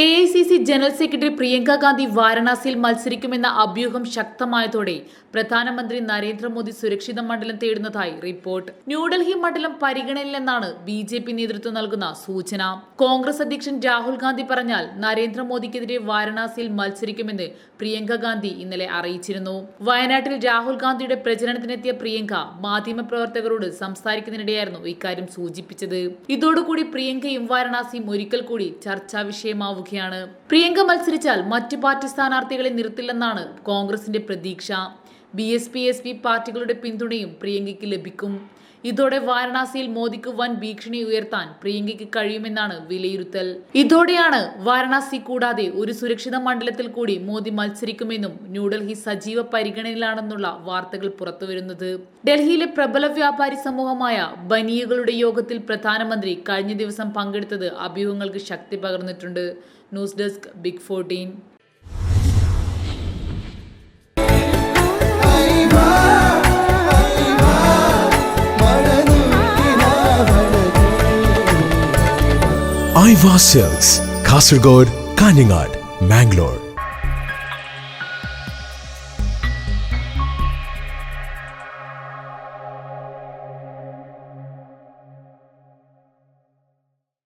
AICC general secretary Priyanka Gandhi വാരണാസിയിൽ മത്സരിക്കുമെന്ന അഭ്യൂഹം ശക്തമായതോടെ പ്രധാനമന്ത്രി നരേന്ദ്രമോദി സുരക്ഷിത മണ്ഡലം തേടുന്നതായി റിപ്പോർട്ട്. ന്യൂഡൽഹി മണ്ഡലം പരിഗണനയിലെന്നാണ് BJP നേതൃത്വം നൽകുന്ന സൂചന. കോൺഗ്രസ് അധ്യക്ഷൻ രാഹുൽ ഗാന്ധി പറഞ്ഞാൽ നരേന്ദ്രമോദിക്കെതിരെ വാരണാസിയിൽ മത്സരിക്കുമെന്ന് പ്രിയങ്ക ഗാന്ധി ഇന്നലെ അറിയിച്ചിരുന്നു. വയനാട്ടിൽ രാഹുൽ ഗാന്ധിയുടെ പ്രചരണത്തിനെത്തിയ പ്രിയങ്ക മാധ്യമപ്രവർത്തകരോട് സംസാരിക്കുന്നതിനിടെയായിരുന്നു ഇക്കാര്യം സൂചിപ്പിച്ചത്. ഇതോടുകൂടി പ്രിയങ്കയും വാരണാസിയും ഒരിക്കൽ കൂടി ചർച്ചാ വിഷയമാവും. പ്രിയങ്ക മത്സരിച്ചാൽ മറ്റ് പാർട്ടി സ്ഥാനാർത്ഥികളെ നിർത്തില്ലെന്നാണ് കോൺഗ്രസിന്റെ പ്രതീക്ഷ. BSP, SP പാർട്ടികളുടെ പിന്തുണയും പ്രിയങ്കയ്ക്ക് ലഭിക്കും. ഇതോടെ വാരണാസിയിൽ മോദിക്ക് വൻ ഭീഷണി ഉയർത്താൻ പ്രിയങ്കയ്ക്ക് കഴിയുമെന്നാണ് വിലയിരുത്തൽ. ഇതോടെയാണ് വാരണാസി കൂടാതെ ഒരു സുരക്ഷിത മണ്ഡലത്തിൽ കൂടി മോദി മത്സരിക്കുമെന്നും ന്യൂഡൽഹി സജീവ പരിഗണനയിലാണെന്നുള്ള വാർത്തകൾ പുറത്തുവരുന്നത്. ഡൽഹിയിലെ പ്രബല വ്യാപാരി സമൂഹമായ ബനിയകളുടെ യോഗത്തിൽ പ്രധാനമന്ത്രി കഴിഞ്ഞ ദിവസം പങ്കെടുത്തത് അഭ്യൂഹങ്ങൾക്ക് ശക്തി പകർന്നിട്ടുണ്ട്. News desk big 14. Iva Silks, Kasaragod, Kanyanad, Mangalore.